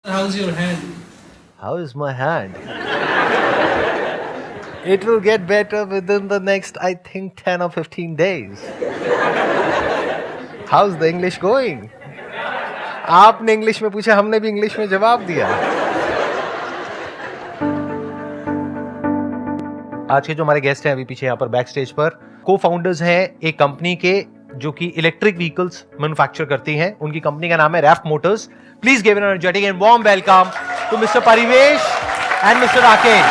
How's your hand? How is my hand? It will get better within the next, I think, 10 or 15 days. How's the English going? आपने English में पूछा, हमने भी English में जवाब दिया. आज के जो हमारे गेस्ट हैं अभी पीछे यहाँ पर बैक स्टेज पर को फाउंडर्स हैं एक कंपनी के जो कि इलेक्ट्रिक व्हीकल्स मैन्युफैक्चर करती हैं. उनकी कंपनी का नाम है Raf Motors. Please give an energetic and warm welcome to mister Parivesh and mister Rakesh.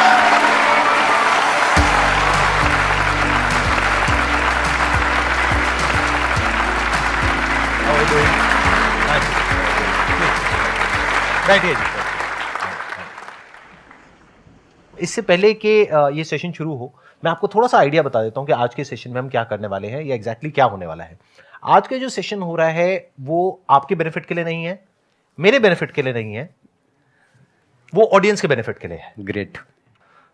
बैठिए. इससे पहले कि ये सेशन शुरू हो, मैं आपको थोड़ा सा आइडिया बता देता हूं कि आज के सेशन में हम क्या करने वाले हैं या एग्जैक्टली क्या होने वाला है. आज के जो सेशन हो रहा है वो आपके बेनिफिट के लिए नहीं है, मेरे बेनिफिट के लिए नहीं है, वो ऑडियंस के बेनिफिट के लिए है. ग्रेट.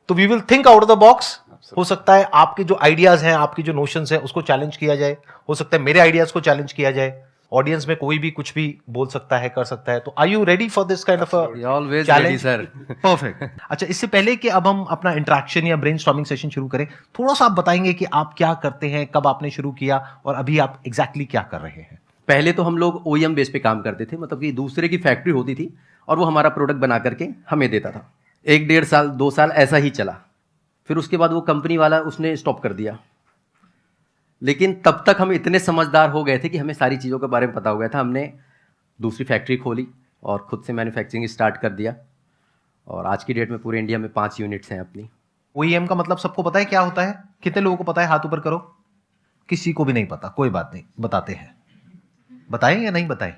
तो we will think out of the box. हो सकता है आपके जो आइडियाज हैं, आपकी जो नोशंस हैं, उसको चैलेंज किया जाए. हो सकता है मेरे आइडियाज को चैलेंज किया जाए. ऑडियंस में कोई भी कुछ भी बोल सकता है, कर सकता है. तो are you ready for this kind of always ready sir. Perfect. अच्छा, इससे पहले कि अब हम अपना इंटरेक्शन या ब्रेनस्टॉर्मिंग सेशन शुरू करें, थोड़ा सा आप बताएंगे कि आप क्या करते हैं, कब आपने शुरू किया और अभी आप एग्जैक्टली क्या कर रहे हैं. पहले तो हम लोग ओईएम बेस पे काम करते थे, मतलब कि दूसरे की फैक्ट्री होती थी और वो हमारा प्रोडक्ट बना करके हमें देता था. 1-1.5 साल 2 साल ऐसा ही चला. फिर उसके बाद वो कंपनी वाला उसने स्टॉप कर दिया. लेकिन तब तक हम इतने समझदार हो गए थे कि हमें सारी चीज़ों के बारे में पता हो गया था. हमने दूसरी फैक्ट्री खोली और खुद से मैन्युफैक्चरिंग स्टार्ट कर दिया. और आज की डेट में पूरे इंडिया में 5 यूनिट्स हैं अपनी. OEM का मतलब सबको पता है क्या होता है? कितने लोगों को पता है? हाथ ऊपर करो. किसी को भी नहीं पता. कोई बात नहीं, बताते हैं. बताएं या नहीं बताएं?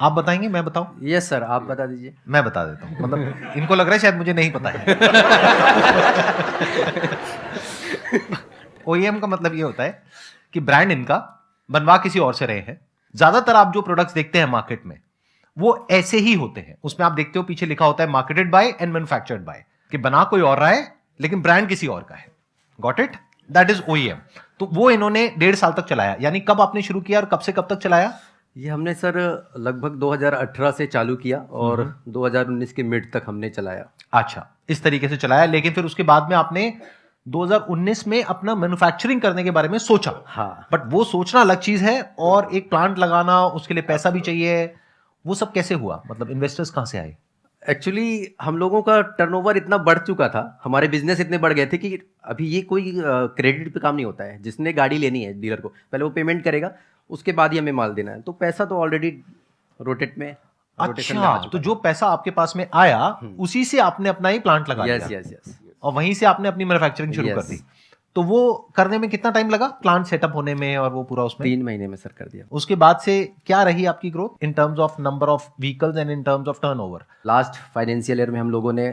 आप बताएंगे, मैं बताऊं? यस सर, आप बता दीजिए. मैं बता देता हूं. मतलब इनको लग रहा है शायद मुझे नहीं पता है. OEM का मतलब ये होता है कि ब्रांड इनका बनवा किसी और से रहे हैं. ज्यादातर आप जो प्रोडक्ट्स देखते हैं मार्केट में वो ऐसे ही होते हैं. उसमें आप देखते हो पीछे लिखा होता है marketed bye and manufactured by, कि बना कोई और रहा है लेकिन ब्रांड किसी और का है. Got it? That is OEM. तो वो इन्होंने 1.5 साल तक चलाया. यानी कब आपने शुरू किया और कब से कब तक चलाया? ये हमने सर लगभग 2018 से चालू किया और 2019 के मिड तक हमने चलाया. अच्छा, इस तरीके से चलाया. लेकिन फिर उसके बाद में आपने 2019 में अपना मैन्युफैक्चरिंग करने के बारे में सोचा. हाँ. बट वो सोचना अलग चीज है और एक प्लांट लगाना, उसके लिए पैसा भी चाहिए. वो सब कैसे हुआ? मतलब इन्वेस्टर्स कहां से आए? एक्चुअली हम लोगों का टर्नओवर इतना बढ़ चुका था, हमारे बिजनेस इतने बढ़ गए थे कि अभी ये कोई क्रेडिट पे काम नहीं होता है. जिसने गाड़ी लेनी है डीलर को पहले वो पेमेंट करेगा, उसके बाद ही हमें माल देना है. तो पैसा तो ऑलरेडी रोटेशन में आ अच्छा, चुका तो जो पैसा आपके पास में आया उसी से आपने अपना ही प्लांट लगा है. दिया. Yes yes yes. और वहीं से आपने अपनी मैन्युफैक्चरिंग शुरू कर Yes. दी. तो वो करने में कितना टाइम लगा, प्लांट सेटअप होने में और वो पूरा उसमें? 3 महीने में सर कर दिया. उसके बाद से क्या रही आपकी growth in terms of number of vehicles and in terms of turnover? Last financial year में हम लोगों ने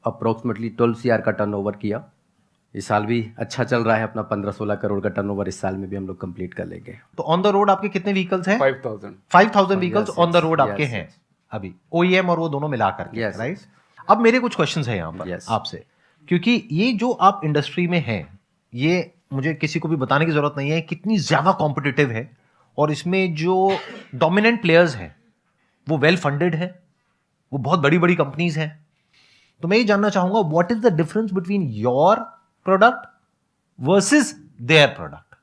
अप्रोक्सीमेटली 12 CR का टर्नओवर किया. इस साल भी अच्छा चल रहा है अपना. 15-16 करोड़ का टर्नओवर इस साल में भी हम लोग कंप्लीट कर लेंगे. तो ऑन द रोड आपके कितने व्हीकल्स हैं? 5,000 vehicles Yes, on the yes, road आपके yes, हैं yes. अभी, OEM और वो दोनों मिलाकर के, Yes, राइट? अब मेरे कुछ क्वेश्चंस हैं यहाँ पर Yes. आपसे, क्योंकि ये जो आप इंडस्ट्री में हैं, ये मुझे किसी को भी बताने की जरूरत नहीं है कितनी ज्यादा कॉम्पिटिटिव है. और इसमें जो डोमिनेंट प्लेयर्स हैं वो वेल फंडेड है, वो बहुत बड़ी बड़ी कंपनीज हैं. तो मैं ये जानना चाहूंगा, what is the difference between your product versus their product?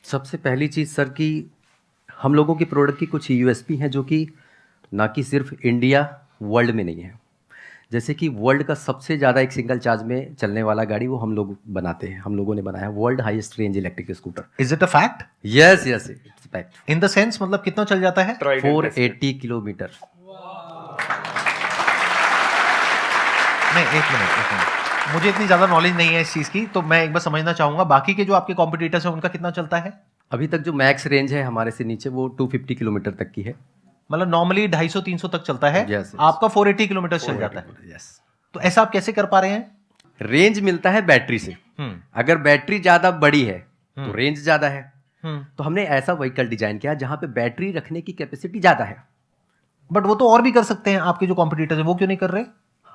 सबसे पहली चीज़ सर कि हम लोगों की प्रोडक्ट की कुछ यूएसपी हैं जो कि ना कि सिर्फ इंडिया, वर्ल्ड में नहीं है. जैसे कि वर्ल्ड का सबसे ज़्यादा एक सिंगल चार्ज में चलने वाला गाड़ी वो हम लोग बनाते हैं. हम लोगों ने बनाया world highest range electric scooter. Is it a fact? Yes yes, it's fact. In the sense, मतलब कितना चल जाता है? 480 किलोमीटर. नहीं, एक मिनट. मुझे इतनी ज्यादा नॉलेज नहीं है इस चीज की, तो मैं एक बार समझना चाहूंगा बाकी के जो आपके कॉम्पिटिटर्स हैं उनका कितना चलता है? अभी तक जो मैक्स रेंज है हमारे से नीचे वो 250 किलोमीटर तक की है. मतलब नॉर्मली 250-300 तक चलता है. Yes, yes. आपका 480 किलोमीटर चल जाता है. यस. तो ऐसा आप कैसे कर पा रहे हैं? रेंज मिलता है बैटरी से. अगर बैटरी ज्यादा बड़ी है तो रेंज ज्यादा है. तो हमने ऐसा व्हीकल डिजाइन किया जहां पे बैटरी रखने की कैपेसिटी ज्यादा है. बट वो तो और भी कर सकते हैं आपके जो कॉम्पिटिटर्स हैं, वो क्यों नहीं कर रहे?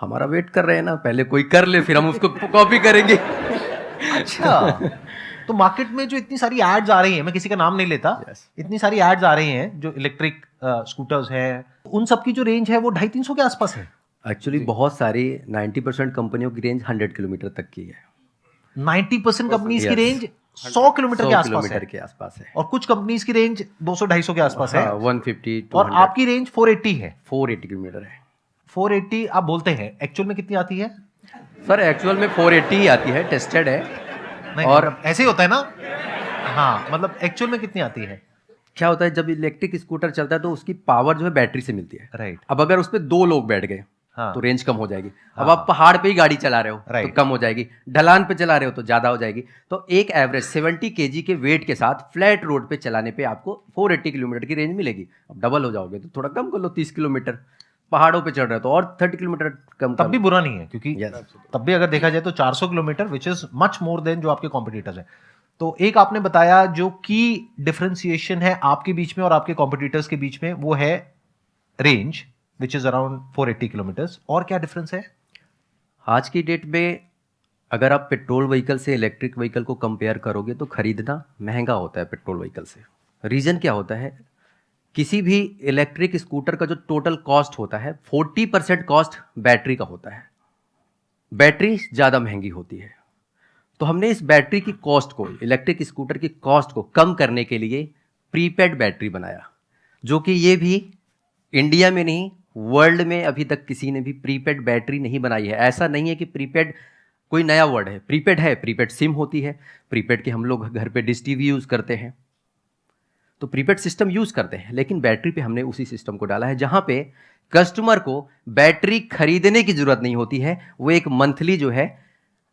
हमारा वेट कर रहे हैं ना, पहले कोई कर ले फिर हम उसको कॉपी करेंगे. अच्छा. तो मार्केट में जो इतनी सारी एड्स आ रही हैं, मैं किसी का नाम नहीं लेता, इतनी सारी एड्स आ रही हैं जो इलेक्ट्रिक स्कूटर्स हैं, उन सब की जो रेंज है वो 250-300 के आसपास है। एक्चुअली बहुत सारी 90% कंपनियों की रेंज 100 किलोमीटर तक की है। 90% कंपनीज की रेंज 100 किलोमीटर के आसपास है और कुछ कंपनीज की रेंज 200-250 के आसपास है, 150 और आपकी रेंज 480 है। 480 किलोमीटर है। 480 आप बोलते हैं, एक्चुअल में कितनी आती है? सर एक्चुअल में 480 ही आती है, टेस्टेड है। नहीं, और मतलब ऐसे ही होता है ना? हाँ, मतलब एक्चुअल में कितनी आती है? क्या होता है, जब इलेक्ट्रिक स्कूटर चलता है तो उसकी पावर जो है बैटरी से मिलती है। राइट। अब अगर उस पर 2 लोग बैठ गए हाँ। तो रेंज कम हो जाएगी। अब आप पहाड़ पे ही गाड़ी चला रहे हो तो राइट। कम हो जाएगी, ढलान पे चला रहे हो तो ज्यादा हो जाएगी। तो एक एवरेज 70 kg के वेट के साथ फ्लैट रोड पे चलाने पे आपको 480 किलोमीटर की रेंज मिलेगी। अब डबल हो जाओगे तो थोड़ा कम कर लो, 30 किलोमीटर। पहाड़ों पे चढ़ रहे हो तो और 30 किलोमीटर कम तब भी बुरा नहीं है, क्योंकि Yes. तब भी अगर देखा जाए तो 400 kilometre which is much more than जो आपके कॉम्पिटिटर्स हैं। तो एक आपने बताया जो की डिफरेंशिएशन है आपके बीच में और आपके कॉम्पिटिटर्स के बीच में, वो है range which is around 480 kilometres. और क्या डिफरेंस है? आज की डेट में अगर आप पेट्रोल व्हीकल से इलेक्ट्रिक व्हीकल को कंपेयर करोगे तो खरीदना महंगा होता है पेट्रोल व्हीकल से। रीज़न क्या होता है, किसी भी इलेक्ट्रिक स्कूटर का जो टोटल कॉस्ट होता है 40% कॉस्ट बैटरी का होता है। बैटरी ज़्यादा महंगी होती है। तो हमने इस बैटरी की कॉस्ट को, इलेक्ट्रिक स्कूटर की कॉस्ट को कम करने के लिए प्रीपेड बैटरी बनाया, जो कि ये भी इंडिया में नहीं, वर्ल्ड में अभी तक किसी ने भी प्रीपेड बैटरी नहीं बनाई है। ऐसा नहीं है कि प्रीपेड कोई नया वर्ड है, प्रीपेड है, प्रीपेड सिम होती है, प्रीपेड के हम लोग घर पे डिश टीवी यूज़ करते हैं, तो प्रीपेड सिस्टम यूज़ करते हैं। लेकिन बैटरी पे हमने उसी सिस्टम को डाला है जहाँ पे कस्टमर को बैटरी खरीदने की ज़रूरत नहीं होती है। वो एक मंथली जो है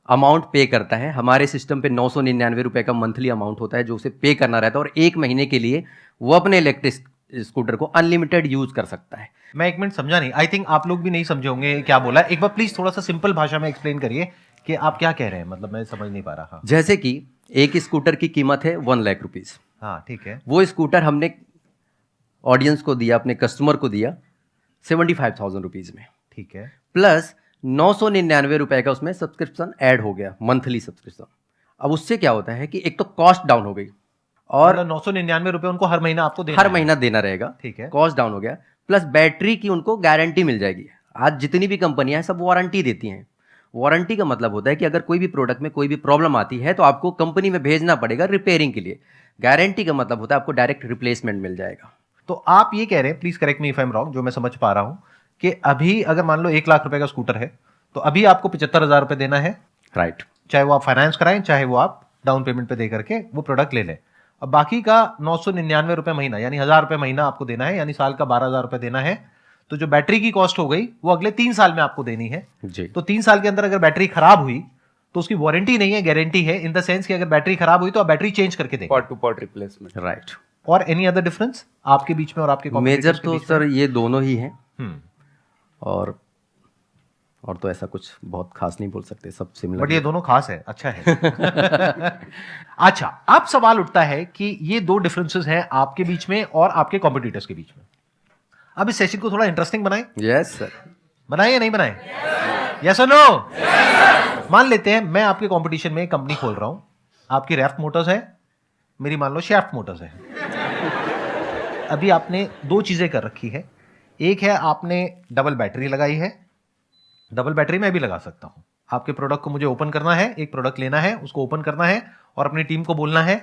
अमाउंट पे करता है। हमारे सिस्टम पे 999 रुपये का मंथली अमाउंट होता है जो उसे पे करना रहता है, और 1 महीने के लिए वो अपने इलेक्ट्रिक स्कूटर को अनलिमिटेड यूज कर सकता है। मैं 1 मिनट समझा नहीं, आई थिंक आप लोग भी नहीं समझे होंगे क्या बोला। एक बार प्लीज थोड़ा सा सिंपल भाषा में एक्सप्लेन करिए कि आप क्या कह रहे हैं, मतलब मैं समझ नहीं पा रहा। जैसे कि एक स्कूटर की कीमत है 1 लाख रुपीज। हाँ ठीक है। वो स्कूटर हमने ऑडियंस को दिया, अपने कस्टमर को दिया 75,000 रुपीज में। ठीक है। प्लस 999 रुपए का उसमें सब्सक्रिप्शन ऐड हो गया, मंथली सब्सक्रिप्शन। अब उससे क्या होता है कि एक तो कॉस्ट डाउन हो गई, और 999 रुपए उनको हर महीना आपको हर महीना देना रहेगा। ठीक है। कॉस्ट डाउन हो गया, प्लस बैटरी की उनको गारंटी मिल जाएगी। आज जितनी भी कंपनियां हैं सब वारंटी देती हैं। वारंटी का मतलब होता है कि अगर कोई भी प्रोडक्ट में कोई भी प्रॉब्लम आती है तो आपको कंपनी में भेजना पड़ेगा रिपेयरिंग के लिए। गारंटी का मतलब होता है आपको डायरेक्ट रिप्लेसमेंट मिल जाएगा। तो आप ये कह रहे हैं, please correct me if I am wrong, जो मैं समझ पा रहा हूं कि अभी अगर मान लो 1 लाख रुपए का स्कूटर है तो अभी आपको 75,000 रुपए देना है। राइट। चाहे वो आप फाइनेंस कराएं, चाहे वो आप डाउन पेमेंट पे दे करके वो प्रोडक्ट ले लें। अब बाकी का 999 रुपए महीना, यानी 1,000 रुपए महीना आपको देना है, यानी साल का 12,000 रुपए देना है। तो जो बैटरी की कॉस्ट हो गई वो अगले 3 साल में आपको देनी है जी। तो 3 साल के अंदर अगर बैटरी खराब हुई तो उसकी वारंटी नहीं है, गारंटी है, इन द सेंस कि अगर बैटरी खराब हुई तो आप बैटरी चेंज करके देंगे। Part two part replacement. Right. और एनी अदर डिफरेंस आपके बीच में और आपके मेजर तो सर ये दोनों ही हैं। और तो ऐसा कुछ बहुत खास नहीं बोल सकते, सब सिमिलर। बट ये दोनों खास है, अच्छा है। अच्छा, अब सवाल उठता है कि ये 2 डिफरेंसेस हैं आपके बीच में और आपके कॉम्पिटिटर्स के बीच में। अब इस सेशन को थोड़ा इंटरेस्टिंग बनाएं। Yes sir. बनाएं या नहीं बनाएं? यस और नो? मान लेते हैं मैं आपके कंपटीशन में एक कंपनी खोल रहा हूं, आपकी रैफ्ट मोटर्स है, मेरी मान लो शाफ्ट मोटर्स है। अभी आपने 2 चीजें कर रखी है। एक है आपने डबल बैटरी लगाई है, डबल बैटरी मैं भी लगा सकता हूं। आपके प्रोडक्ट को मुझे ओपन करना है, एक प्रोडक्ट लेना है, उसको ओपन करना है और अपनी टीम को बोलना है,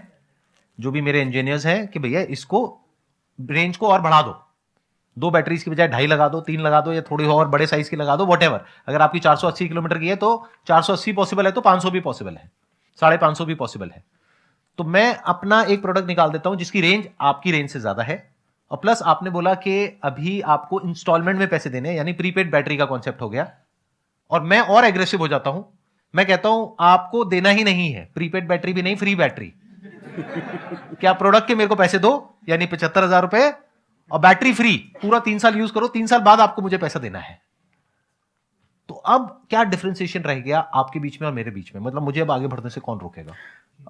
जो भी मेरे इंजीनियर्स हैं, कि भैया इसको रेंज को और बढ़ा दो, 2 बैटरीज की बजाय 2.5 लगा दो, 3 लगा दो, या थोड़ी और बड़े साइज की लगा दो, व्हाटएवर। अगर आपकी 480 किलोमीटर की है तो 480 पॉसिबल है तो 500 भी पॉसिबल है, 550 भी पॉसिबल है। तो मैं अपना एक प्रोडक्ट निकाल देता हूं जिसकी रेंज आपकी रेंज से ज्यादा है, और प्लस आपने बोला कि अभी आपको इंस्टॉलमेंट में पैसे देने, यानी प्रीपेड बैटरी का कॉन्सेप्ट हो गया। और मैं और एग्रेसिव हो जाता हूं, मैं कहता हूं आपको देना ही नहीं है प्रीपेड बैटरी भी नहीं, फ्री बैटरी। क्या प्रोडक्ट के मेरे को पैसे दो, यानी 75,000 रुपए और बैटरी फ्री, पूरा 3 साल यूज करो, 3 साल बाद आपको मुझे पैसा देना है। तो अब क्या डिफरेंशिएशन रह गया आपके बीच में और मेरे बीच में? मतलब मुझे अब आगे बढ़ने से कौन रोकेगा?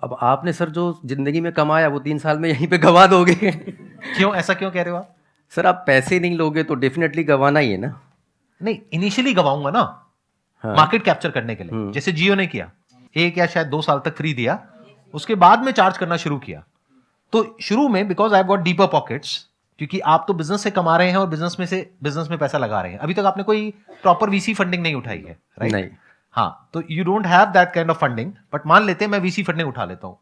अब आपने सर जो जिंदगी में कमाया वो 3 साल में यहीं पे गवा दोगे। क्यों, ऐसा क्यों कह रहे हो आप? सर आप पैसे नहीं लोगे तो डेफिनेटली गवाना ही है ना। नहीं, इनिशियली गवाऊंगा ना। हाँ। मार्केट कैप्चर करने के लिए, जैसे जियो ने किया, 1 या शायद 2 साल तक फ्री दिया, उसके बाद में चार्ज करना शुरू किया। तो शुरू में because I got deeper pockets, क्योंकि आप तो बिजनेस से कमा रहे हैं और बिजनेस में पैसा लगा रहे हैं, अभी तक आपने कोई प्रॉपर वीसी फंडिंग नहीं उठाई है, राइट? नहीं। हाँ, तो you don't have that kind of funding, but मान लेते हैं मैं वीसी फंडिंग उठा लेता हूं।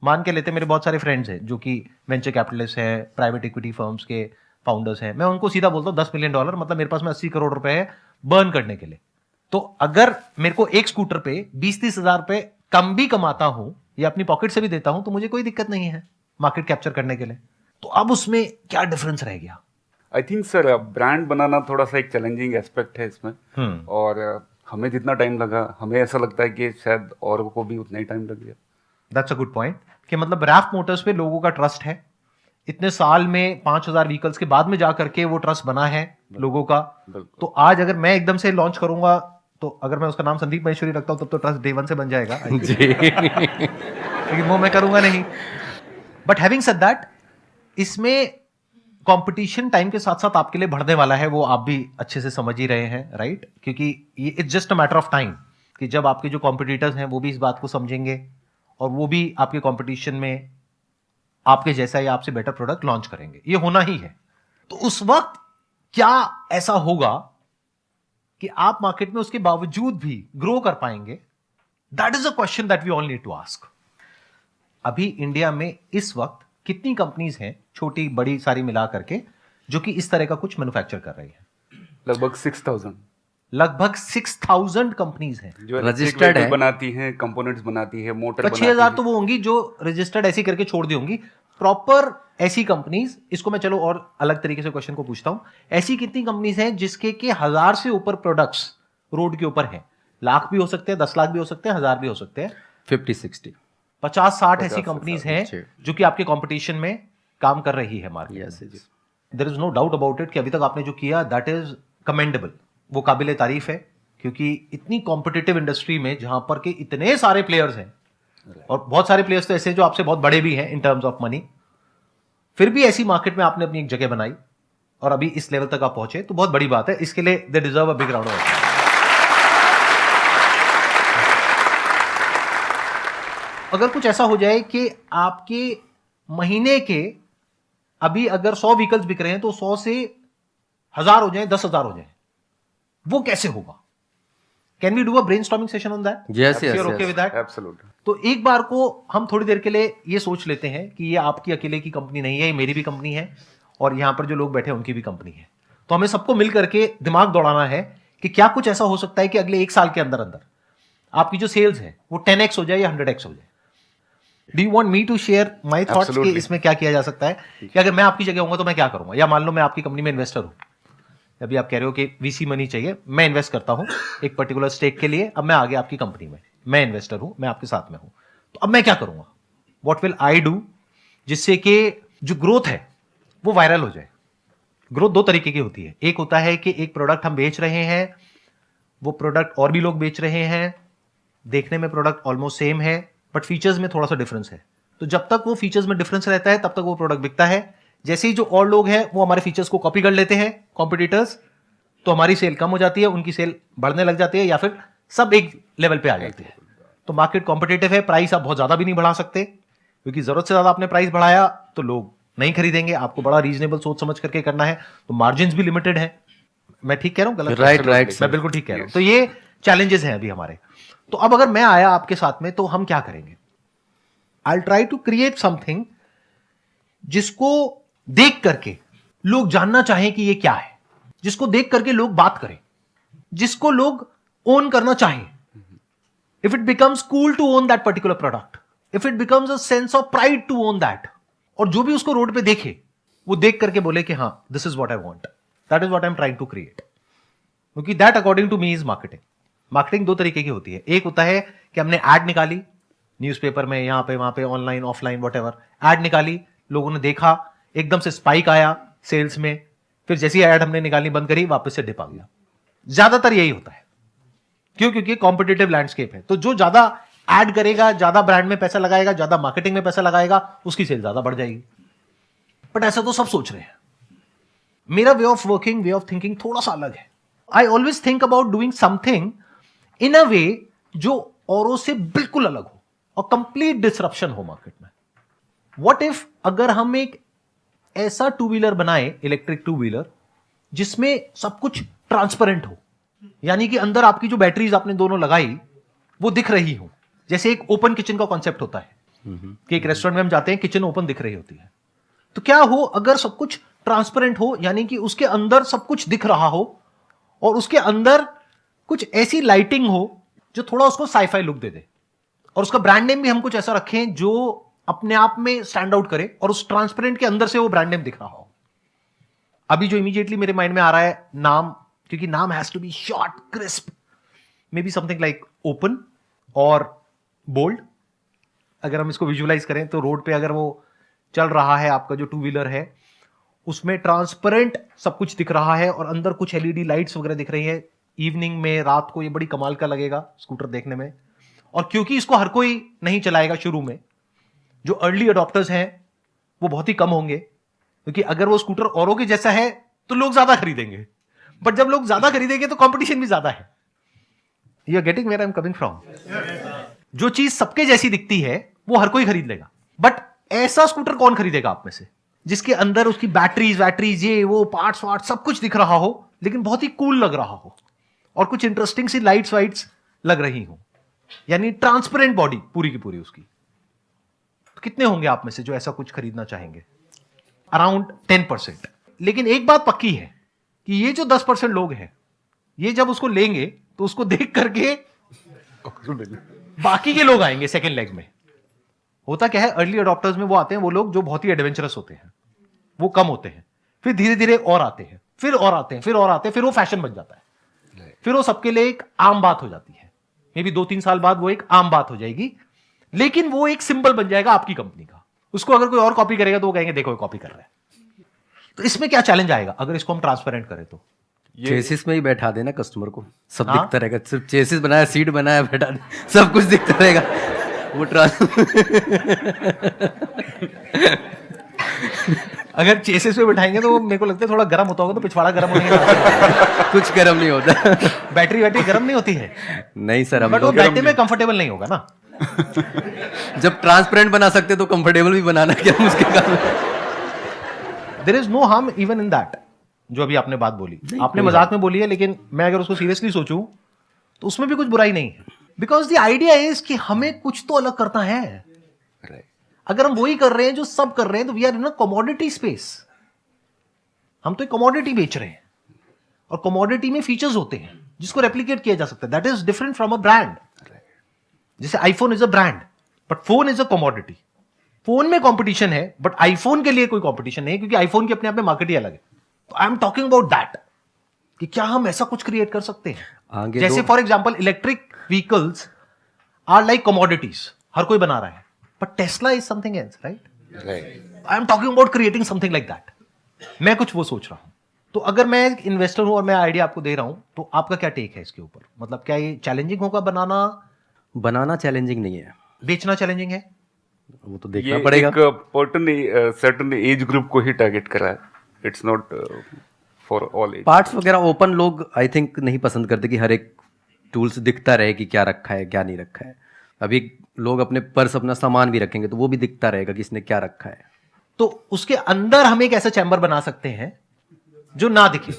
मान के लेते मेरे बहुत सारे फ्रेंड्स हैं जो कि वेंचर कैपिटलिस्ट हैं, प्राइवेट इक्विटी फर्म्स के फाउंडर्स हैं, मैं उनको सीधा बोलता हूँ $10 मिलियन, मतलब मेरे पास में 80 करोड़ रुपए है बर्न करने के लिए। तो अगर मेरे को एक स्कूटर पे 20-30 हजार रुपए कम भी कमाता हूं या अपनी पॉकेट से भी देता हूं तो मुझे कोई दिक्कत नहीं है मार्केट कैप्चर करने के लिए। तो अब उसमें क्या डिफरेंस रह गया? आई थिंक सर ब्रांड बनाना थोड़ा सा एक चैलेंजिंग एस्पेक्ट है इसमें, और हमें जितना टाइम लगा, हमें ऐसा लगता है कि शायद औरों को भी उतना ही टाइम लग गया। दैट्स अ गुड पॉइंट कि मतलब रैफ्ट मोटर्स पे लोगों का ट्रस्ट है, इतने साल में 5000 व्हीकल्स के बाद में जाकर के वो ट्रस्ट बना है लोगों का। तो आज अगर मैं एकदम से लॉन्च करूंगा, तो अगर मैं उसका नाम संदीप महेश्वरी रखता हूं तब तो ट्रस्ट डे 1 से बन जाएगा जी। लेकिन वो मैं करूंगा नहीं। बट हैविंग सेड दैट, इसमें कंपटीशन टाइम के साथ साथ आपके लिए बढ़ने वाला है, वो आप भी अच्छे से समझ ही रहे हैं, राइट? क्योंकि ये it's just a matter of time कि जब आपके जो कॉम्पिटिटर्स हैं वो भी इस बात को समझेंगे और वो भी आपके कंपटीशन में आपके जैसा या आपसे बेटर प्रोडक्ट लॉन्च करेंगे। ये होना ही है। तो उस वक्त क्या ऐसा होगा कि आप मार्केट में उसके बावजूद भी ग्रो कर पाएंगे? That is a question that we all need to ask. अभी इंडिया में इस वक्त कितनी कंपनीज हैं, छोटी बड़ी सारी मिला करके, जो कि इस तरह का कुछ मैन्युफैक्चर कर रही है? लगभग 6000। लगभग 6000 कंपनीज हैं जो रजिस्टर्ड है, बनाती हैं, कंपोनेंट्स बनाती है, मोटर बनाती 6000 है। तो वो होंगी जो रजिस्टर्ड ऐसी करके छोड़ दी होंगी। प्रॉपर ऐसी कंपनीज, इसको मैं चलो और अलग तरीके से क्वेश्चन को पूछता हूं, ऐसी कितनी कंपनीज हैं जिसके के 1000 से ऊपर प्रोडक्ट्स रोड के ऊपर हैं? लाख भी हो सकते हैं, 10 लाख भी हो सकते हैं, 1000 भी हो सकते हैं। 50-60 50-60 ऐसी कंपनीज हैं जो कि आपके कंपटीशन में काम कर रही है मार्केट में। There is no doubt about it कि अभी तक आपने जो किया दैट इज कमेंडेबल, वो काबिले तारीफ है, क्योंकि इतनी कॉम्पिटिटिव इंडस्ट्री में जहां पर के इतने सारे प्लेयर्स हैं, और बहुत सारे प्लेयर्स तो ऐसे जो आपसे बहुत बड़े भी हैं इन टर्म्स ऑफ मनी, फिर भी ऐसी मार्केट में आपने अपनी एक जगह बनाई और अभी इस लेवल तक आप पहुंचे, तो बहुत बड़ी बात है। इसके लिए they deserve a big round of applause. अगर कुछ ऐसा हो जाए कि आपके महीने के अभी अगर 100 व्हीकल्स बिक रहे हैं तो 100 से 1000 हो जाए, 10,000 हो जाए, वो कैसे होगा? Can we do a brainstorming session on that? Yes yes, okay with that? Absolutely. तो एक बार को हम थोड़ी देर के लिए ये सोच लेते हैं कि ये आपकी अकेले की कंपनी नहीं है, ये मेरी भी कंपनी है और यहां पर जो लोग बैठे हैं उनकी भी कंपनी है। तो हमें सबको मिल करके दिमाग दौड़ाना है कि क्या कुछ ऐसा हो सकता है कि अगले 1 साल के अंदर अंदर आपकी जो सेल्स है वो 10x हो जाए या 100x हो जाए। Do you want me to share my thoughts कि इसमें क्या किया जा सकता है? कि अगर मैं आपकी जगह होऊंगा तो मैं क्या करूंगा? या मान लो मैं आपकी कंपनी में इन्वेस्टर हूं, अभी आप कह रहे हो कि वीसी मनी चाहिए, मैं इन्वेस्ट करता हूं एक पर्टिकुलर स्टेक के लिए, अब मैं आगे आपकी कंपनी में, मैं इन्वेस्टर हूं, मैं आपके साथ में हूं, तो अब मैं क्या करूंगा? व्हाट विल आई डू जिससे कि जो ग्रोथ है वो वायरल हो जाए? ग्रोथ 2 तरीके की होती है। एक होता है कि एक प्रोडक्ट हम बेच रहे हैं, वो प्रोडक्ट और भी लोग बेच रहे हैं, देखने में प्रोडक्ट ऑलमोस्ट सेम है बट फीचर्स में थोड़ा सा डिफरेंस है। तो जब तक वो फीचर्स में डिफरेंस रहता है तब तक वो प्रोडक्ट बिकता है। जैसे ही जो और लोग हैं वो हमारे फीचर्स को कॉपी कर लेते हैं, कॉम्पिटिटर्स, तो हमारी सेल कम हो जाती है, उनकी सेल बढ़ने लग जाती है या फिर सब एक लेवल पे आ जाती है। तो मार्केट कॉम्पिटिटिव है, प्राइस आप बहुत ज्यादा भी नहीं बढ़ा सकते, क्योंकि जरूरत से ज्यादा आपने प्राइस बढ़ाया तो लोग नहीं खरीदेंगे। आपको बड़ा रीजनेबल सोच समझ करके करना है, तो मार्जिन भी लिमिटेड है। मैं ठीक कह रहा हूं गलत? राइट राइट, मैं बिल्कुल ठीक कह रहा हूं। तो ये चैलेंजेस हैं अभी हमारे। तो अब अगर मैं आया आपके साथ में तो हम क्या करेंगे? I try to create something जिसको देख करके लोग जानना चाहें कि ये क्या है, जिसको देख करके लोग बात करें, जिसको लोग ओन करना चाहें। If it becomes cool to own that particular product, if it becomes a sense of pride to own that, और जो भी उसको रोड पे देखे वो देख करके बोले कि हां this is what I want, that is what I am trying to create. क्योंकि that according to me is marketing. Marketing 2 तरीके की होती है। एक होता है कि हमने एड निकाली न्यूज़पेपर में, यहां पे वहां पे, ऑनलाइन ऑफलाइन व्हाटएवर, एड निकाली, लोगों ने देखा, एकदम से स्पाइक आया सेल्स में, फिर जैसी एड हमने निकालनी बंद करी वापस से डिप आ गया। ज्यादातर यही होता है। क्यों? क्योंकि कॉम्पिटिटिव लैंडस्केप है। तो जो ज्यादा एड करेगा, ज्यादा ब्रांड में पैसा लगाएगा, ज्यादा मार्केटिंग में पैसा लगाएगा, उसकी सेल ज्यादा बढ़ जाएगी। बट ऐसा तो सब सोच रहे हैं। मेरा way of working, way of thinking थोड़ा सा अलग है। I always think about doing something in a way जो औरों से बिल्कुल अलग हो। और कंप्लीट डिसरप्शन हो मार्केट में। व्हाट इफ अगर हम एक ऐसा टू व्हीलर बनाए, इलेक्ट्रिक टू व्हीलर, जिसमें सब कुछ ट्रांसपेरेंट हो, यानी कि अंदर आपकी जो बैटरीज आपने दोनों लगाई वो दिख रही हो, जैसे एक ओपन किचन का कॉन्सेप्ट होता है कि एक रेस्टोरेंट में हम जाते हैं, किचन ओपन दिख रही होती है। तो क्या हो अगर सब कुछ ट्रांसपेरेंट हो, यानी कि उसके अंदर सब कुछ दिख रहा हो और उसके अंदर कुछ ऐसी लाइटिंग हो जो थोड़ा उसको साईफाई लुक दे दे, और उसका ब्रांड नेम भी हम कुछ ऐसा रखें जो अपने आप में स्टैंड आउट करे और उस ट्रांसपेरेंट के अंदर से वो ब्रांड नेम दिख रहा हो। अभी जो इमीडिएटली मेरे माइंड में आ रहा है नाम, क्योंकि नाम has to be short, crisp, maybe something like open और बोल्ड। अगर हम इसको विजुअलाइज करें तो रोड पे अगर वो चल रहा है, आपका जो टू व्हीलर है उसमें ट्रांसपेरेंट सब कुछ दिख रहा है और अंदर कुछ एलईडी लाइट्स वगैरह दिख रही है, इवनिंग में, रात को, ये बड़ी कमाल का लगेगा स्कूटर देखने में। और क्योंकि इसको हर कोई नहीं चलाएगा शुरू में, जो अर्ली अडॉप्टर्स हैं वो बहुत ही कम होंगे, क्योंकि अगर वो स्कूटर औरों के जैसा है तो लोग ज्यादा खरीदेंगे, बट जब लोग ज्यादा खरीदेंगे तो कंपटीशन भी ज्यादा है। You are getting where I am coming from? जो चीज सबके जैसी दिखती है वो हर कोई खरीद लेगा, बट ऐसा स्कूटर कौन खरीदेगा आप में से जिसके अंदर उसकी बैटरीज ये वो पार्ट्स वार्ट्स सब कुछ दिख रहा हो, लेकिन बहुत ही कूल लग रहा हो और कुछ इंटरेस्टिंग सी लाइट्स वाइट्स लग रही हो, यानी ट्रांसपेरेंट बॉडी पूरी की पूरी उसकी। तो कितने होंगे आप में से जो ऐसा कुछ खरीदना चाहेंगे? अराउंड 10%। लेकिन एक बात पक्की है कि ये जो 10% लोग हैं, ये जब उसको लेंगे तो उसको देख करके बाकी के लोग आएंगे सेकेंड लेग में। होता क्या है, अर्ली अडॉप्टर्स में वो आते हैं वो लोग जो बहुत ही एडवेंचरस होते हैं, वो कम होते हैं, फिर धीरे धीरे और आते हैं, फिर और आते हैं, फिर और आते हैं, फिर वो फैशन बन जाता है, फिर वो सबके लिए एक आम बात हो जाती है। मे बी 2-3 साल बाद वो एक आम बात हो जाएगी, लेकिन वो एक सिंबल बन जाएगा आपकी कंपनी का। उसको अगर कोई और कॉपी करेगा तो वो कहेंगे देखो कॉपी कर रहा है। तो इसमें क्या चैलेंज आएगा अगर इसको हम ट्रांसपेरेंट करें तो? चेसिस में ही बैठा देना कस्टमर को, सब दिखता रहेगा, सिर्फ चेसिस बनाया, सीट बनाया, बैठा दे, सब कुछ दिखता रहेगा। वो अगर चेसिस पे बैठाएंगे तो मेरे को लगता है थोड़ा गर्म होता होगा, तो पिछवाड़ा गर्म होने के कुछ गर्म नहीं होता। बैटरी गर्म नहीं होती है? नहीं सर, बट वो बैठने में कंफर्टेबल नहीं होगा ना। जब ट्रांसपेरेंट बना सकते तो कंफर्टेबल भी बनाना क्या मुश्किल काम है? There is no harm even in that. जो अभी आपने बात बोली, आपने मजाक में बोली है, लेकिन मैं अगर उसको सीरियसली सोचूं तो उसमें भी कुछ बुराई नहीं है, बिकॉज द आइडिया इज कि हमें कुछ तो अलग करना है। अगर हम वही कर रहे हैं जो सब कर रहे हैं तो we are in a commodity space. हम तो एक कमोडिटी बेच रहे हैं, और कमोडिटी में फीचर्स होते हैं जिसको रेप्लिकेट किया जा सकता है। That is different from a brand. जैसे iPhone is a brand but phone is a commodity. Phone में कंपटीशन है बट आईफोन के लिए कोई कंपटीशन नहीं है, क्योंकि आईफोन की अपने आप में मार्केट ही अलग है। तो आई एम टॉकिंग अबाउट दैट कि क्या हम ऐसा कुछ क्रिएट कर सकते हैं। जैसे for example electric vehicles are like commodities, हर कोई बना रहा है, but Tesla is something else, right? I am talking about creating something like that. मैं कुछ वो सोच रहा हूं। तो अगर मैं एक इन्वेस्टर हूं और मैं आइडिया आपको दे रहा हूं, तो आपका क्या टेक है इसके ऊपर? मतलब क्या ये चैलेंजिंग होगा बनाना चैलेंजिंग नहीं है, बेचना चैलेंजिंग है? वो तो देखना पड़ेगा। एक सर्टेन एज ग्रुप को ही टारगेट करा है, it's not for all age. Parts वगैरह ओपन लोग आई थिंक नहीं पसंद करते कि हर एक टूल्स दिखता रहे कि क्या रखा है क्या नहीं रखा है। अभी लोग अपने पर्स, अपना सामान भी रखेंगे तो वो भी दिखता रहेगा कि इसने क्या रखा है। तो उसके अंदर हम एक ऐसा चैम्बर बना सकते हैं जो ना दिखे।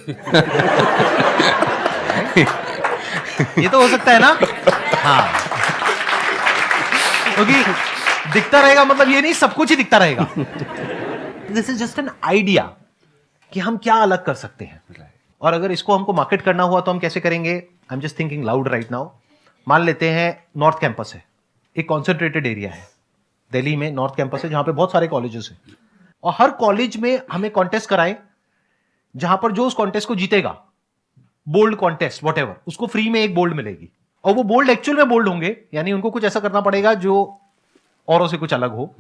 ये तो हो सकता है ना? हाँ, क्योंकि दिखता रहेगा मतलब ये नहीं सब कुछ ही दिखता रहेगा। This is just an idea कि हम क्या अलग कर सकते हैं, और अगर इसको हमको मार्केट करना हुआ तो हम कैसे करेंगे? I am just thinking loud right now. मान लेते हैं नॉर्थ कैंपस है, एक कॉन्सेंट्रेटेड एरिया है दिल्ली में, नॉर्थ कैंपस है जहां पे बहुत सारे कॉलेजेस हैं, और हर कॉलेज में हमें कॉन्टेस्ट कराएं जहां पर जो उस कॉन्टेस्ट को जीतेगा, बोल्ड कॉन्टेस्ट वॉटेवर, उसको फ्री में एक बोल्ड मिलेगी। और वो बोल्ड एक्चुअल में बोल्ड होंगे, यानी उनको कुछ ऐसा करना पड़ेगा जो औरों से कुछ अलग हो।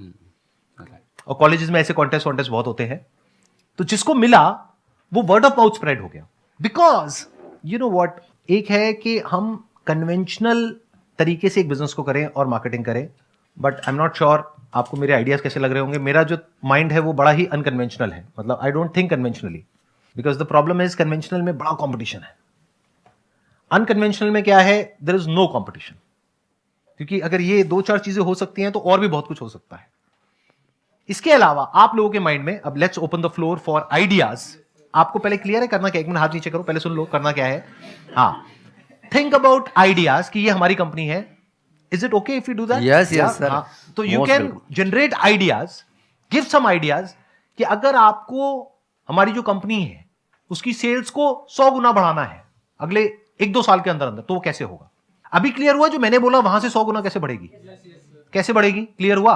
और कॉलेजेस में ऐसे कॉन्टेस्ट बहुत होते हैं। तो जिसको मिला वो वर्ड ऑफ माउथ स्प्रेड हो गया, बिकॉज यू नो व्हाट, एक है कि हम कन्वेंशनल तरीके से एक बिजनेस को करें और मार्केटिंग करें, but I am not sure आपको मेरे आइडियाज कैसे लग रहे होंगे। मेरा जो माइंड है वो बड़ा ही अनकन्वेंशनल है, मतलब I don't think conventionally, because the problem is conventional में बड़ा कॉम्पिटिशन है। अनकन्वेंशनल में क्या है? There is no competition. क्योंकि अगर ये 2-4 चीजें हो सकती हैं तो और भी बहुत कुछ हो सकता है। इसके अलावा आप लोगों के माइंड में, अब let's open the floor for ideas. आपको पहले क्लियर है करना क्या? एक मिनट हाथ नीचे करो, पहले सुन लो करना क्या है। हाँ, थिंक अबाउट आइडियाज कि ये हमारी कंपनी है। Is it okay if you do that? Yes yes sir. तो you can generate ideas, give some ideas कि अगर आपको हमारी जो कंपनी है उसकी सेल्स को 100 गुना बढ़ाना है अगले 1-2 साल के अंदर अंदर, तो वो कैसे होगा? अभी क्लियर हुआ जो मैंने बोला वहां से 100 गुना कैसे बढ़ेगी? कैसे बढ़ेगी? क्लियर हुआ?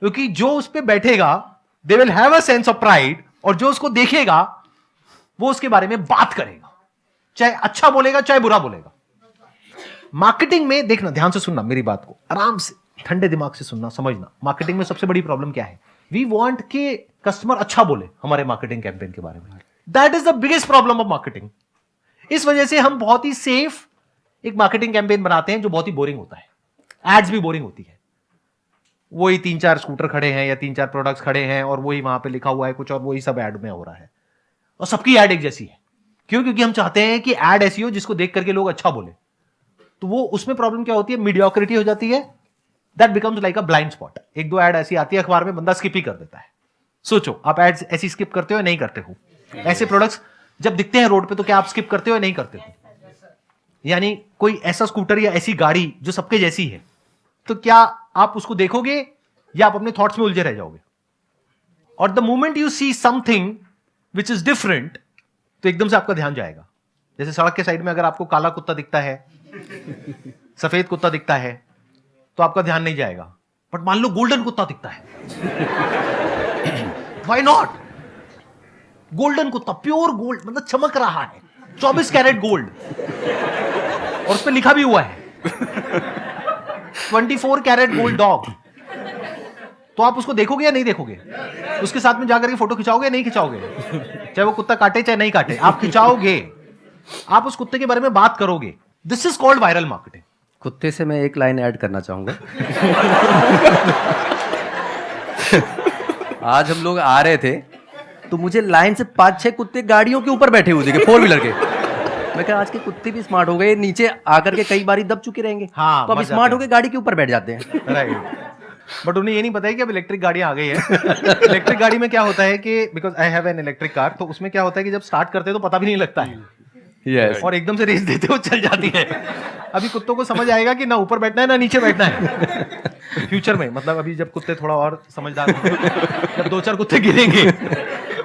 क्योंकि जो उस पे बैठेगा they will have a sense of pride, और जो उसको देखेगा वो उसके बारे में बात करेगा, चाहे अच्छा बोलेगा चाहे बुरा बोलेगा। मार्केटिंग में देखना, ध्यान से सुनना मेरी बात को, आराम से ठंडे दिमाग से सुनना, समझना। मार्केटिंग में सबसे बड़ी प्रॉब्लम क्या है? वी वांट के कस्टमर अच्छा बोले हमारे मार्केटिंग कैंपेन के बारे में। That is the biggest problem of marketing. इस वजह से हम बहुत ही सेफ एक मार्केटिंग कैंपेन बनाते हैं जो बहुत ही बोरिंग होता है। एड्स भी बोरिंग होती है, वही 3-4 स्कूटर खड़े हैं या 3-4 प्रोडक्ट्स खड़े हैं और वही वहां पे लिखा हुआ है कुछ और वही सब ऐड में हो रहा है, और सबकी ऐड एक जैसी है। क्यों? क्योंकि हम चाहते हैं कि ऐड ऐसी हो जिसको देख करके लोग अच्छा बोले। तो वो उसमें प्रॉब्लम क्या होती है? मीडियोक्रिटी हो जाती है। That becomes like a blind spot. 1-2 add ऐसी आती है अखबार में, बंदा स्किप ही कर देता है। सोचो, आप एड्स ऐसी स्किप करते हो या नहीं करते हो? ऐसे प्रोडक्ट्स जब दिखते हैं रोड पे तो क्या आप स्किप करते हो या नहीं करते हो? यानी कोई ऐसा स्कूटर या ऐसी गाड़ी जो सबके जैसी है, तो क्या आप उसको देखोगे या आप अपने थॉट्स में उलझे रह जाओगे? और the moment you see something which is different, तो एकदम से आपका ध्यान जाएगा। जैसे सड़क के साइड में अगर आपको काला कुत्ता दिखता है, सफेद कुत्ता दिखता है, तो आपका ध्यान नहीं जाएगा। बट मान लो गोल्डन कुत्ता दिखता है, व्हाई नॉट? गोल्डन कुत्ता, प्योर गोल्ड, मतलब चमक रहा है, 24 कैरेट गोल्ड, और उस पर लिखा भी हुआ है 24 कैरेट गोल्ड डॉग। तो आप उसको देखोगे या नहीं देखोगे? उसके साथ में जाकर के फोटो खिंचाओगे या नहीं खिंचाओगे? चाहे वो कुत्ता काटे चाहे नहीं काटे, आप खिंचाओगे, आप उस कुत्ते के बारे में बात करोगे। This is called viral marketing. कुत्ते से मैं एक लाइन ऐड करना चाहूंगा। आज हम लोग आ रहे थे तो मुझे लाइन से 5-6 कुत्ते गाड़ियों के ऊपर बैठे हुए दिखे, 4 व्हीलर के। मैं कहा आज के कुत्ते भी स्मार्ट हो गए, नीचे आकर के कई बारी दब चुके रहेंगे। हाँ, तो अब स्मार्ट हो गए गाड़ी के ऊपर बैठ जाते हैं। राइट। बट उन्हें ये नहीं पता है कि अब इलेक्ट्रिक गाड़ियां आ गई है। इलेक्ट्रिक गाड़ी में क्या होता है कि because I have an electric car, तो उसमें क्या होता है कि जब स्टार्ट करते हैं तो पता भी नहीं लगता है। Yes. और एकदम से रेस देते हो चल जाती है। अभी कुत्तों को समझ आएगा कि ना ऊपर बैठना है ना नीचे बैठना है। फ्यूचर में, मतलब अभी जब कुत्ते थोड़ा और समझदार होंगे, जब 2-4 कुत्ते गिरेंगे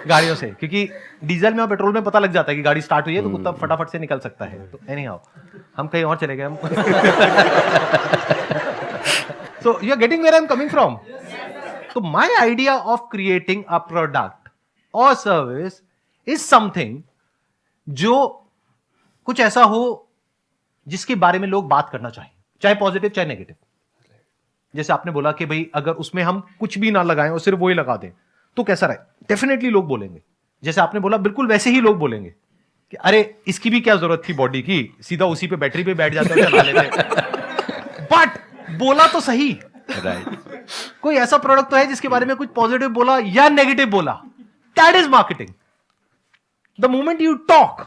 गाड़ियों से, क्योंकि डीजल में और पेट्रोल में पता लग जाता है कि गाड़ी स्टार्ट हुई है तो कुत्ता फटाफट से निकल सकता है। तो एनी हाउ हम कहीं और चले गए हम। So you are getting where I am coming from. तो my idea of creating a product और सर्विस इज समथिंग जो कुछ ऐसा हो जिसके बारे में लोग बात करना चाहें, चाहे पॉजिटिव चाहे नेगेटिव। जैसे आपने बोला कि भाई अगर उसमें हम कुछ भी ना लगाएं और सिर्फ वही लगा दें तो कैसा रहे, डेफिनेटली लोग बोलेंगे। जैसे आपने बोला बिल्कुल वैसे ही लोग बोलेंगे कि अरे इसकी भी क्या जरूरत थी बॉडी की, सीधा उसी पे बैटरी पे बैठ जाते और चला लेते। बट बोला तो सही, राइट। कोई ऐसा प्रोडक्ट तो है जिसके बारे में कुछ पॉजिटिव बोला या नेगेटिव बोला, that is marketing. The moment you talk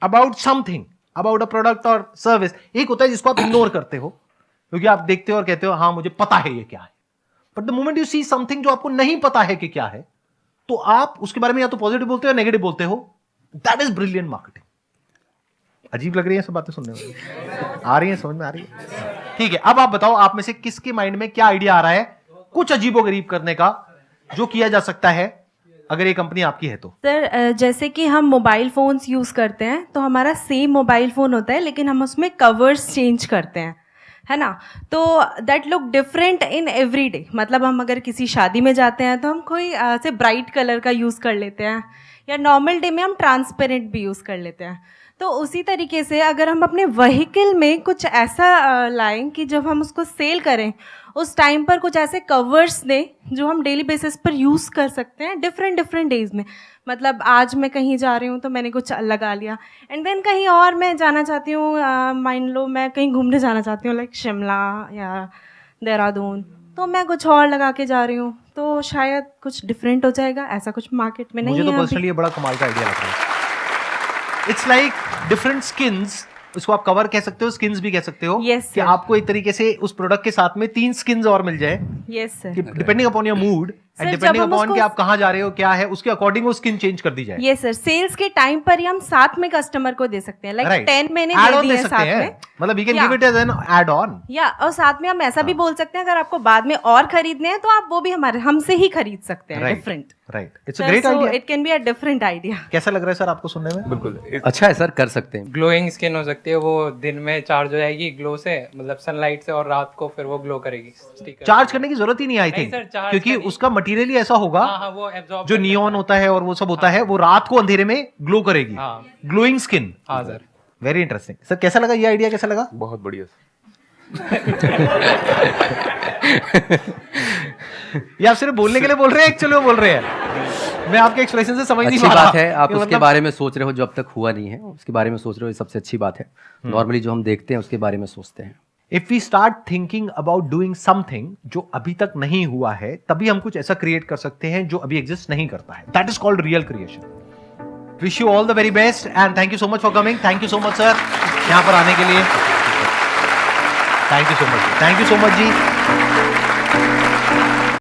about something, about a product और सर्विस, एक होता है जिसको आप इग्नोर करते हो क्योंकि आप देखते हो और कहते हो हाँ मुझे पता है ये क्या है। But the moment you see something जो आपको नहीं पता है कि क्या है, तो आप उसके बारे में या तो पॉजिटिव बोलते हो या नेगेटिव बोलते हो। That is brilliant marketing. अजीब लग रही है सब बातें सुनने में, आ रही है समझ में आ रही है? ठीक है, अब आप बताओ आप में से किसके माइंड में क्या आइडिया आ रहा है कुछ अजीबोगरीब करने का जो किया जा सकता है अगर ये कंपनी आपकी है तो? सर जैसे कि हम मोबाइल फ़ोन्स यूज़ करते हैं तो हमारा सेम मोबाइल फ़ोन होता है लेकिन हम उसमें कवर्स चेंज करते हैं, है ना? तो that look different in every day. मतलब हम अगर किसी शादी में जाते हैं तो हम कोई ऐसे ब्राइट कलर का यूज़ कर लेते हैं, या नॉर्मल डे में हम ट्रांसपेरेंट भी यूज़ कर लेते हैं। तो उसी तरीके से अगर हम अपने व्हीकल में कुछ ऐसा लाएं कि जब हम उसको सेल करें उस टाइम पर कुछ ऐसे कवर्स दें जो हम डेली बेसिस पर यूज़ कर सकते हैं डिफरेंट डिफरेंट डेज में। मतलब आज मैं कहीं जा रही हूँ तो मैंने कुछ लगा लिया, एंड देन कहीं और मैं जाना चाहती हूँ, मान लो मैं कहीं घूमने जाना चाहती हूँ लाइक शिमला या देहरादून, तो मैं कुछ और लगा के जा रही हूँ तो शायद कुछ डिफरेंट हो जाएगा। ऐसा कुछ मार्केट में नहीं है। मुझे तो पर्सनली ये बड़ा कमाल का आइडिया लग रहा है। इट्स लाइक डिफरेंट स्किन्स इसको आप कवर कह सकते हो, स्किन्स भी कह सकते हो। Yes, कि sir. आपको एक तरीके से उस प्रोडक्ट के साथ में 3 स्किन्स और मिल जाए, yes sir. Depending upon your mood and Sir, depending जब हम अपॉन कि उसको- आप कहाँ जा रहे हो, क्या है, उसके अकॉर्डिंग वो स्किन चेंज कर दी जाए। ये सर, सेल्स के टाइम पर ही हम साथ में कस्टमर को दे सकते हैं, लाइक 10 मैंने Add दे on दिए दे सकते साथ हैं, में, मतलब you can Yeah. Give it as an add on. या और साथ में हम ऐसा भी बोल सकते हैं अगर आपको बाद में और खरीदने हैं तो आप वो भी हमारे हमसे ही खरीद सकते हैं, different. Right, it's a great idea. It can be a different idea. कैसा लग रहा है सर आपको सुनने में? बिल्कुल अच्छा है सर, कर सकते हैं। ग्लोइंग स्किन हो सकती है, वो दिन में चार्ज हो जाएगी ग्लो से, मतलब सनलाइट से, और रात को फिर वो ग्लो करेगी। स्टिकर चार्ज करने की जरूरत ही नहीं आई नहीं थिंक, sir, charge क्योंकि करनी- उसका मटेरियल ही ऐसा होगा हाँ हाँ, वो एब्जॉर्ब जो नियॉन होता है और वो सब होता है, वो रात को अंधेरे में ग्लो करेगी। हाँ। Glowing skin. हाँ सर। Very interesting sir. कैसा लगा ये आइडिया, कैसा लगा? बहुत बढ़िया सर। ये आप सिर्फ बोलने के लिए बोल रहे हैं, एक्चुअली वो बोल रहे हैं? मैं आपके एक्सप्रेशन से समझ नहीं अच्छी पा रहा। बात है, आप कि उसके मतलब- बारे में सोच रहे हो जो अब तक हुआ नहीं है, उसके बारे में सोच रहे हो, ये सबसे अच्छी बात है। नॉर्मली जो हम देखते हैं उसके बारे में सोचते हैं। If we start thinking about doing something जो अभी तक नहीं हुआ है, तभी हम कुछ ऐसा क्रिएट कर सकते हैं जो अभी एग्जिस्ट नहीं करता है। That is called real creation. Wish you all the very best and thank you so much for coming. Thank you so much sir यहाँ पर आने के लिए। Thank you so much, thank you so much ji.